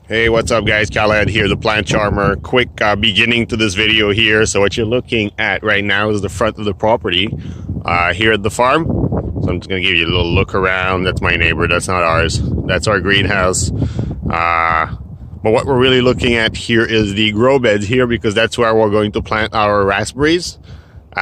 Hey, what's up guys? Khaled here, the plant charmer. Quick beginning to this video here. So what you're looking at right now is the front of the property here at the farm. So I'm just gonna give you a little look around. That's my neighbor, that's not ours. That's our greenhouse. But what we're really looking at here is the grow beds here, because that's where we're going to plant our raspberries.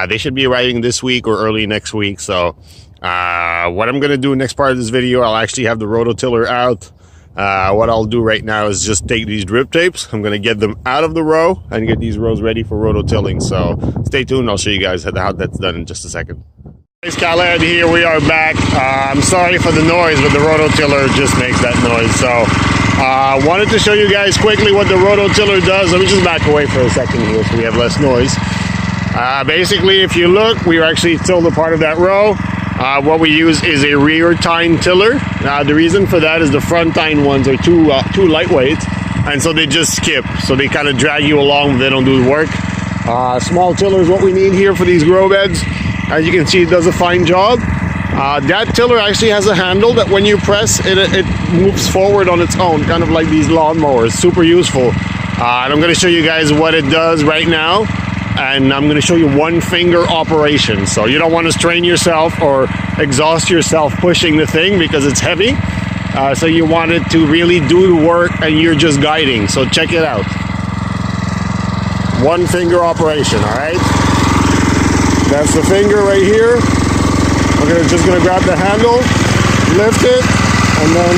They should be arriving this week or early next week. So what I'm gonna do next part of this video, I'll actually have the rototiller out. What I'll do right now is just take these drip tapes. I'm going to get them out of the row and get these rows ready for rototilling. So stay tuned. I'll show you guys how that's done in just a second. It's Khaled here. We are back. I'm sorry for the noise, but the rototiller just makes that noise. So wanted to show you guys quickly what the rototiller does. Let me just back away for a second here so we have less noise. Basically, if you look, we actually tilled a part of that row. What we use is a rear Tine tiller. The reason for that is the front Tine ones are too lightweight, and so they just skip. So they kind of drag you along, they don't do the work. Small tiller is what we need here for these grow beds. As you can see, it does a fine job. That tiller actually has a handle that when you press, it moves forward on its own, kind of like these lawnmowers. Super useful. And I'm going to show you guys what it does right now. And I'm going to show you one finger operation. So you don't want to strain yourself or exhaust yourself pushing the thing because it's heavy. So you want it to really do the work and you're just guiding. So check it out. One finger operation, all right? That's the finger right here. We're just going to grab the handle, lift it, and then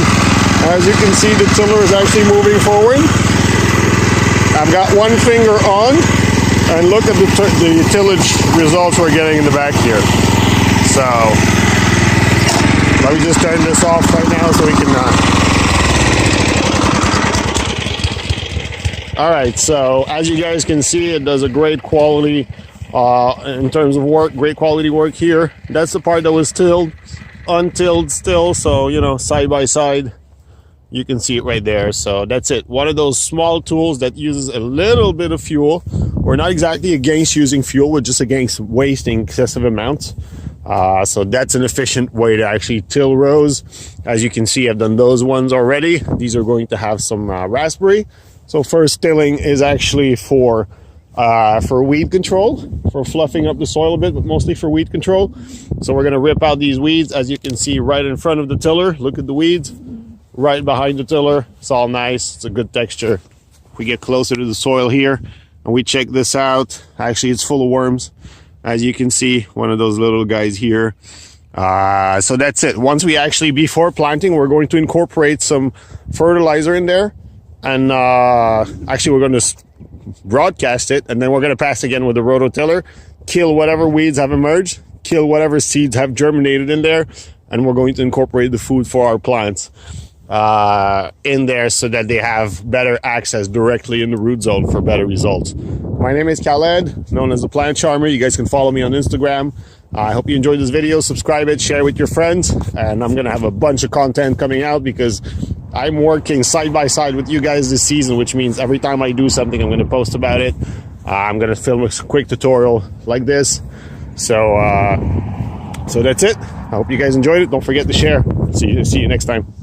as you can see, the tiller is actually moving forward. I've got one finger on. And look at the tillage results we're getting in the back here. So let me just turn this off right now so we can all right, so as you guys can see, it does a great quality in terms of work, great quality work here. That's the part that was tilled, untilled still, so you know, side by side. You can see it right there. So that's it. One of those small tools that uses a little bit of fuel. We're not exactly against using fuel, we're just against wasting excessive amounts. So that's an efficient way to actually till rows. As you can see, I've done those ones already. These are going to have some raspberry. So first tilling is actually for weed control, for fluffing up the soil a bit, but mostly for weed control. So we're going to rip out these weeds, as you can see right in front of the tiller. Look at the weeds. Right behind the tiller. It's all nice. It's a good texture. If we get closer to the soil here and we check this out, actually it's full of worms. As you can see, one of those little guys here. So that's it. Once we actually, before planting, we're going to incorporate some fertilizer in there. And actually we're going to broadcast it, and then we're going to pass again with the rototiller, kill whatever weeds have emerged, kill whatever seeds have germinated in there, and we're going to incorporate the food for our plants in there so that they have better access directly in the root zone for better results. My name is Khaled, known as the Plant Charmer. You guys can follow me on Instagram. I hope you enjoyed this video. Subscribe it, share with your friends, and I'm gonna have a bunch of content coming out because I'm working side by side with you guys this season, which means every time I do something, I'm gonna post about it. I'm gonna film a quick tutorial like this. So that's it. I hope you guys enjoyed it. Don't forget to share. See you next time.